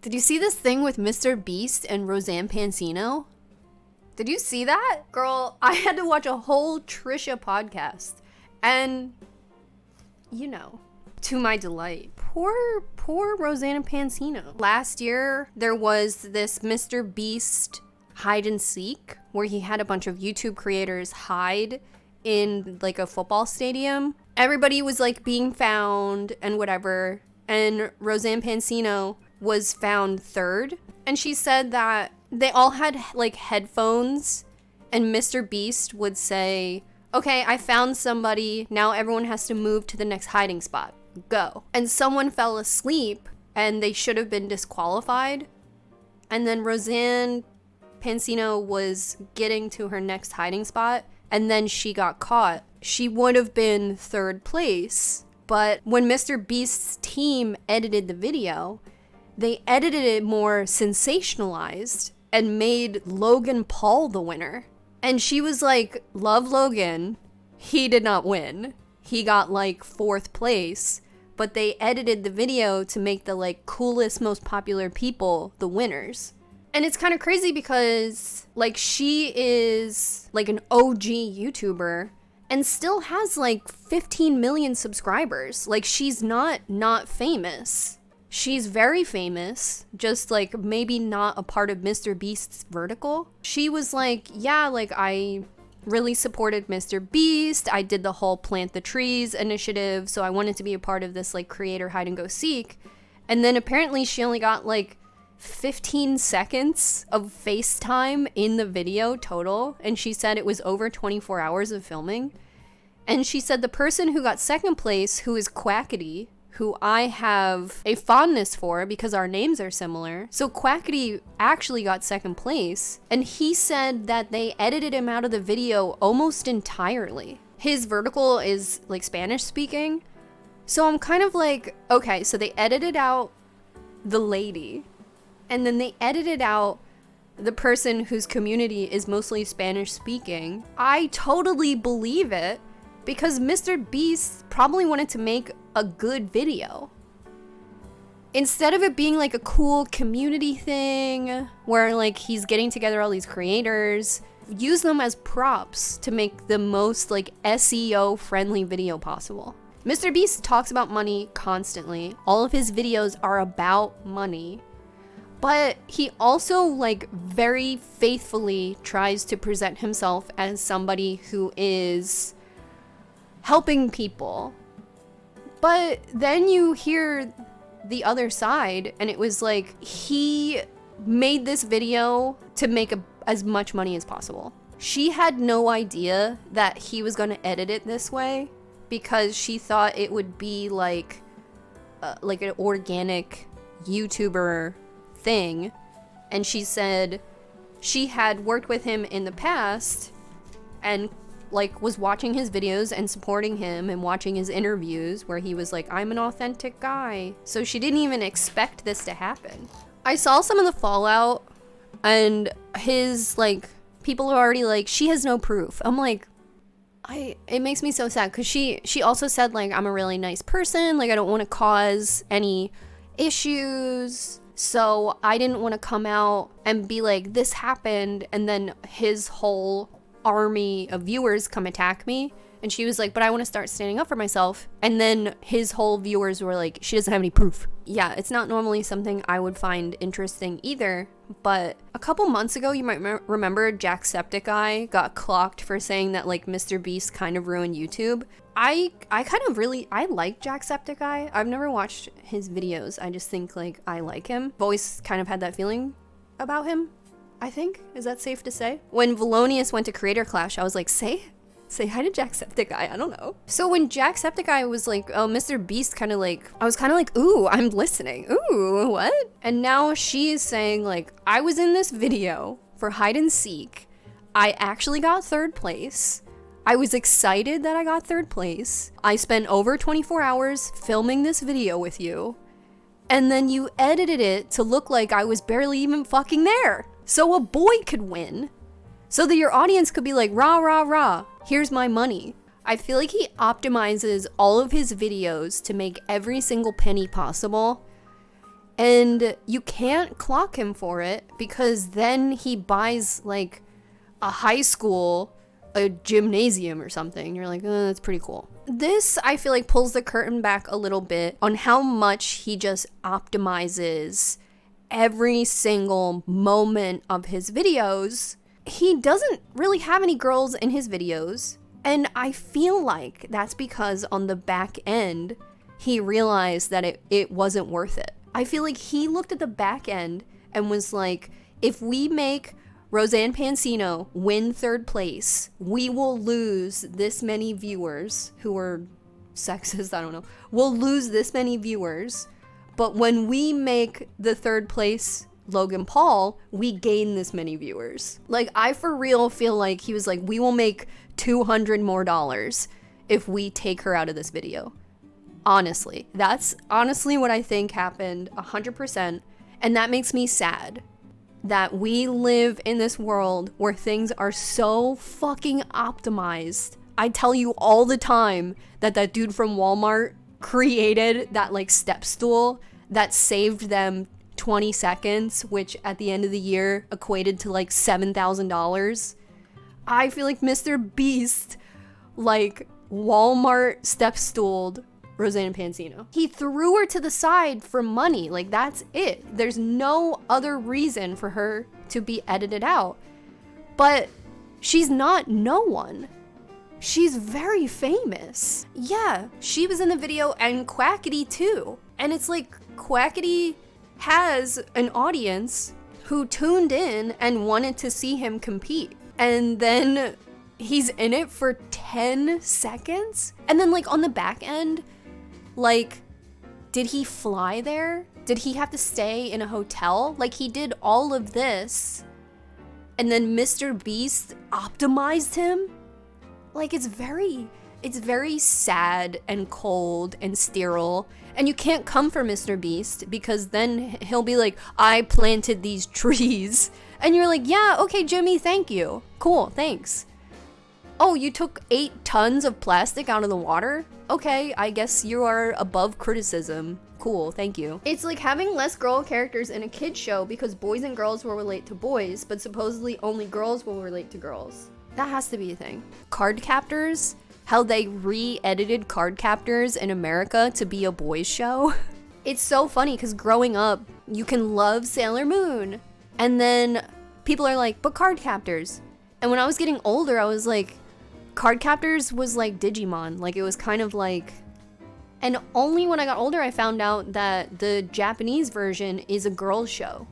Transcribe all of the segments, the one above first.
Did you see this thing with Mr. Beast and Rosanna Pansino? Did you see that? Girl, I had to watch a whole Trisha podcast. And, you know, to my delight. Poor Rosanna Pansino. Last year, there was this Mr. Beast hide and seek where he had a bunch of YouTube creators hide in like a football stadium. Everybody was like being found and whatever. And Rosanna Pansino was found third. And she said that they all had like headphones and Mr. Beast would say, okay, I found somebody. Now everyone has to move to the next hiding spot. Go. And someone fell asleep and they should have been disqualified. And then Rosanna Pansino was getting to her next hiding spot and then she got caught. She would have been third place. But when Mr. Beast's team edited the video, they edited it more sensationalized and made Logan Paul the winner. And she was like, love Logan. He did not win. He got like fourth place. But they edited the video to make the like coolest, most popular people the winners. And it's kind of crazy because like she is like an OG YouTuber and still has like 15 million subscribers. Like she's not famous. She's very famous, just like maybe not a part of Mr. Beast's vertical. She was like, yeah, like I really supported Mr. Beast. I did the whole plant the trees initiative. So I wanted to be a part of this like creator hide and go seek. And then apparently she only got like 15 seconds of FaceTime in the video total. And she said it was over 24 hours of filming. And she said the person who got second place, who is Qcknd, who I have a fondness for because our names are similar. So Qcknd actually got second place, and he said that they edited him out of the video almost entirely. His vertical is like Spanish speaking. So I'm kind of like, okay, so they edited out the lady, and then they edited out the person whose community is mostly Spanish speaking. I totally believe it because Mr. Beast probably wanted to make a good video. Instead of it being like a cool community thing where like he's getting together all these creators, use them as props to make the most like SEO friendly video possible. Mr. Beast talks about money constantly. All of his videos are about money. But he also like very faithfully tries to present himself as somebody who is helping people. But then you hear the other side, and it was like he made this video to make as much money as possible. She had no idea that he was going to edit it this way because she thought it would be like an organic YouTuber thing. And she said she had worked with him in the past and like was watching his videos and supporting him and watching his interviews where he was like, I'm an authentic guy. So she didn't even expect this to happen. I saw some of the fallout and his like people are already like, she has no proof. I'm like, it makes me so sad because she also said like, I'm a really nice person. Like I don't want to cause any issues. So I didn't want to come out and be like, this happened. And then his whole army of viewers come attack me. And she was like, but I want to start standing up for myself. And then his whole viewers were like, she doesn't have any proof. Yeah, it's not normally something I would find interesting either. But a couple months ago, you might remember Jacksepticeye got clocked for saying that like Mr. Beast kind of ruined YouTube. I like Jacksepticeye. I've never watched his videos. I just think like I like him. I've always kind of had that feeling about him, I think. Is that safe to say? When Velonius went to Creator Clash, I was like, say hi to Jacksepticeye. I don't know. So when Jacksepticeye was like, oh, Mr. Beast kind of like, I was kind of like, ooh, I'm listening. Ooh, what? And now she is saying like, I was in this video for hide and seek. I actually got third place. I was excited that I got third place. I spent over 24 hours filming this video with you. And then you edited it to look like I was barely even fucking there. So a boy could win. So that your audience could be like, rah, rah, rah, here's my money. I feel like he optimizes all of his videos to make every single penny possible. And you can't clock him for it because then he buys like a high school, a gymnasium or something. You're like, oh, that's pretty cool. This, I feel like, pulls the curtain back a little bit on how much he just optimizes every single moment of his videos. He doesn't really have any girls in his videos. And I feel like that's because on the back end, he realized that it wasn't worth it. I feel like he looked at the back end and was like, if we make Rosanna Pansino win 3rd place, we will lose this many viewers who are sexist, I don't know. We'll lose this many viewers, but when we make the 3rd place Logan Paul, we gain this many viewers. Like, I for real feel like he was like, we will make $200 more if we take her out of this video. Honestly, that's honestly what I think happened 100%. And that makes me sad that we live in this world where things are so fucking optimized. I tell you all the time that dude from Walmart created that like step stool that saved them 20 seconds, which at the end of the year equated to like $7,000. I feel like Mr. Beast like Walmart step stooled Rosanna Pansino. He threw her to the side for money. Like, that's it. There's no other reason for her to be edited out. But she's not no one. She's very famous. Yeah, she was in the video, and Qcknd too. And it's like, Qcknd has an audience who tuned in and wanted to see him compete. And then he's in it for 10 seconds? And then like on the back end, like, did he fly there? Did he have to stay in a hotel? Like, he did all of this, and then Mr. Beast optimized him? Like, it's very sad and cold and sterile, and you can't come for Mr. Beast because then he'll be like, I planted these trees. And you're like, yeah, okay, Jimmy, thank you. Cool, thanks. Oh, you took 8 tons of plastic out of the water? Okay, I guess you are above criticism. Cool, thank you. It's like having less girl characters in a kid's show because boys and girls will relate to boys, but supposedly only girls will relate to girls. That has to be a thing. Card Captors, how they re-edited Card Captors in America to be a boys show. It's so funny because growing up, you can love Sailor Moon. And then people are like, but Card Captors. And when I was getting older, I was like, Card Captors was like Digimon. Like, it was kind of like... And only when I got older, I found out that the Japanese version is a girls' show.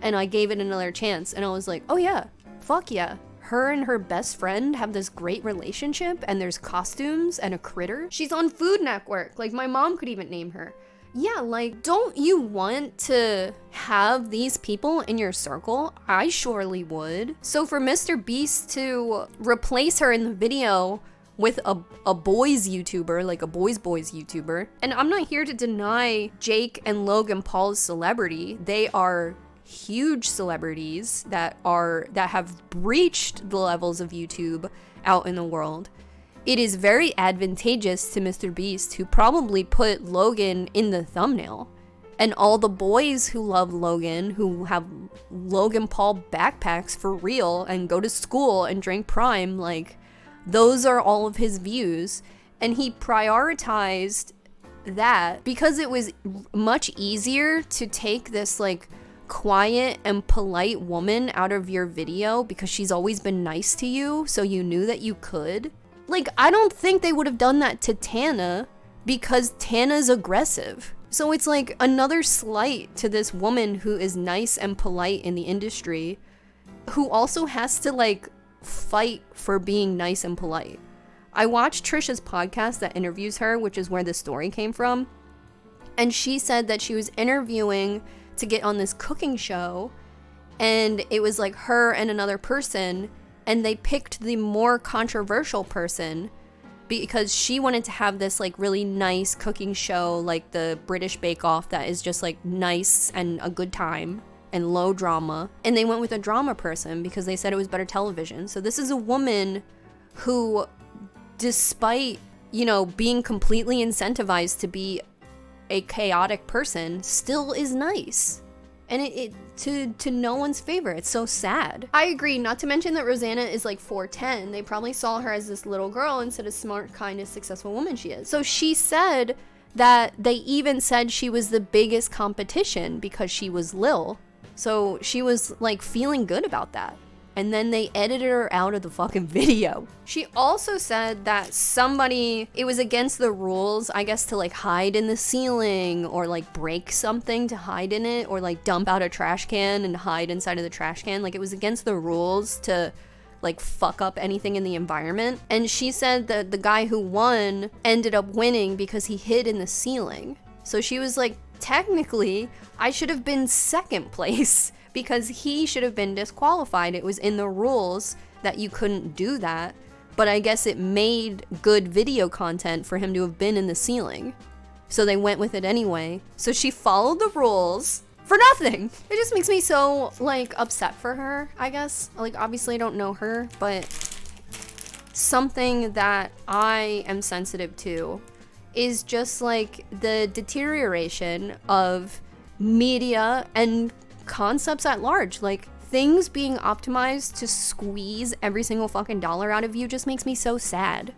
And I gave it another chance. And I was like, oh yeah, fuck yeah. Her and her best friend have this great relationship. And there's costumes and a critter. She's on Food Network. Like, my mom could even name her. Yeah, like, don't you want to have these people in your circle? I surely would. So for Mr. Beast to replace her in the video with a boys YouTuber, like a boys YouTuber, and I'm not here to deny Jake and Logan Paul's celebrity. They are huge celebrities that have breached the levels of YouTube out in the world. It is very advantageous to Mr. Beast, who probably put Logan in the thumbnail. And all the boys who love Logan, who have Logan Paul backpacks for real and go to school and drink Prime, like, those are all of his views. And he prioritized that because it was much easier to take this, like, quiet and polite woman out of your video because she's always been nice to you, so you knew that you could. Like, I don't think they would have done that to Tana because Tana's aggressive. So it's like another slight to this woman who is nice and polite in the industry, who also has to like fight for being nice and polite. I watched Trisha's podcast that interviews her, which is where the story came from. And she said that she was interviewing to get on this cooking show, and it was like her and another person, and they picked the more controversial person because she wanted to have this like really nice cooking show, like the British Bake Off, that is just like nice and a good time and low drama. And they went with a drama person because they said it was better television. So this is a woman who, despite, you know, being completely incentivized to be a chaotic person still is nice. And it to no one's favor. It's so sad. I agree, not to mention that Rosanna is like 4'10". They probably saw her as this little girl instead of smart, kind, and successful woman she is. So she said that they even said she was the biggest competition because she was Lil. So she was like feeling good about that. And then they edited her out of the fucking video. She also said that it was against the rules, I guess, to like hide in the ceiling or like break something to hide in it, or like dump out a trash can and hide inside of the trash can. Like, it was against the rules to like fuck up anything in the environment. And she said that the guy who won ended up winning because he hid in the ceiling. So she was like, technically, I should have been second place because he should have been disqualified. It was in the rules that you couldn't do that, but I guess it made good video content for him to have been in the ceiling. So they went with it anyway. So she followed the rules for nothing. It just makes me so like upset for her, I guess. Like, obviously I don't know her, but something that I am sensitive to is just like the deterioration of media and concepts at large. Like, things being optimized to squeeze every single fucking dollar out of you just makes me so sad.